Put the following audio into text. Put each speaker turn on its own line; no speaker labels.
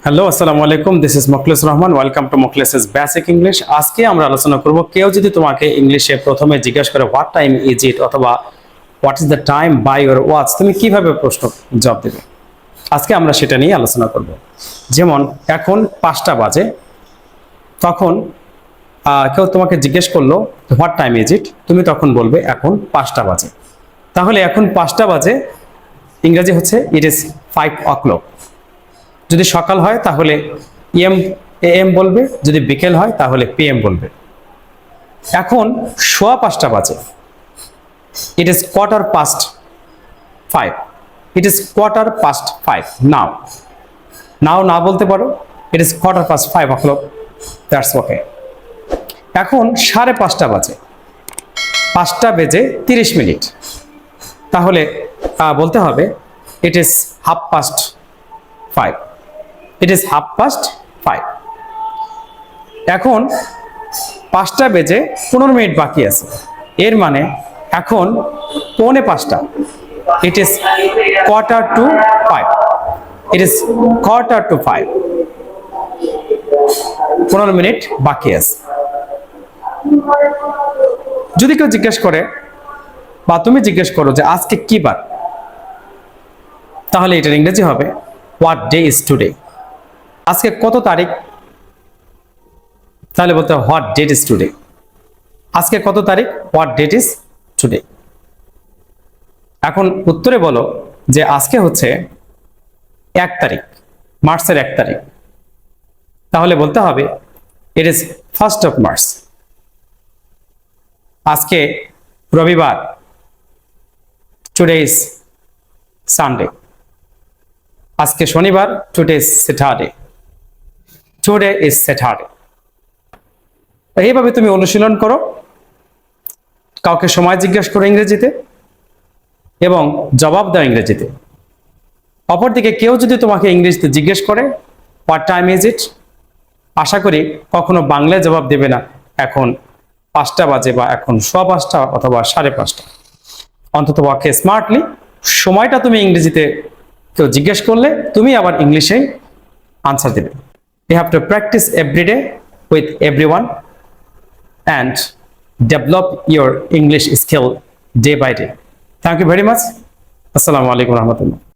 Hello, আসসালামু আলাইকুম। This is Mokhles Rahman. Welcome to Mokhles's basic English. আজকে আমরা আলোচনা করব, কেউ যদি তোমাকে ইংলিশে প্রথমে জিজ্ঞেস করে হোয়াট টাইম ইজ ইট অথবা what is the time by your watch, তুমি কিভাবে প্রশ্ন জবাব দেবে। আজকে আমরা সেটা নিয়ে আলোচনা করব। যেমন এখন 5টা বাজে, তখন কেউ তোমাকে জিজ্ঞেস করলো হোয়াট টাইম ইজ ইট, তুমি তখন বলবে এখন 5টা বাজে। তাহলে এখন 5টা বাজে ইংরেজি হচ্ছে ইট ইজ 5 o'clock। যদি সকাল হয় তাহলে এএম বলবে, যদি বিকেল হয় তাহলে পিএম বলবে। এখন সোয়া 5টা বাজে, ইট ইজ 5:15। ইট ইজ 5:15 নাও। নাও না বলতে পারো, it is 5:15 o'clock, that's okay. এখন 5:30 বাজে, 5টা বেজে 30 মিনিট, তাহলে বলতে হবে ইট ইজ 5:30। It is 5:30। এখন 5টা বেজে 15 মিনিট বাকি আছে, এর মানে এখন 4:45। It is 4:45। It is 4:45। 15 minute বাকি আছে। যদি কেউ জিজ্ঞেস করে বা তুমি জিজ্ঞেস করো যে আজকে কি বার, তাহলে এটার ইংরেজি হবে হোয়াট ডে ইজ টুডে। আজকে কত তারিখ, তাহলে বলতে হবে হোয়াট ডেট ইজ টুডে। আজকে কত তারিখ, হোয়াট ডেট ইজ টুডে। এখন উত্তরে বলো যে আজকে হচ্ছে 1 তারিখ, মার্চের 1 তারিখ, তাহলে বলতে হবে it is 1st of March। আজকে রবিবার, টুডে ইজ সানডে। আজকে শনিবার, today is Saturday. Today is Saturday. এইভাবে তুমি অনুশীলন করো, কাউকে সময় জিজ্ঞেস করো ইংরেজিতে এবং জবাব দাও ইংরেজিতে। অপরদিকে কেউ যদি তোমাকে ইংরেজিতে জিজ্ঞেস করে হোয়াট টাইম ইজ ইট, আশা করি কখনো বাংলায় জবাব দেবে না এখন 5টা বাজে বা এখন 5:15 অথবা 5:30। অন্তত পক্ষে স্মার্টলি সময়টা তুমি ইংরেজিতে কেউ জিজ্ঞেস করলে তুমি আবার ইংলিশে আনসার দেবে। You have to practice every day with everyone and develop your English skill day by day. Thank you very much. Assalamu alaikum warahmatullah.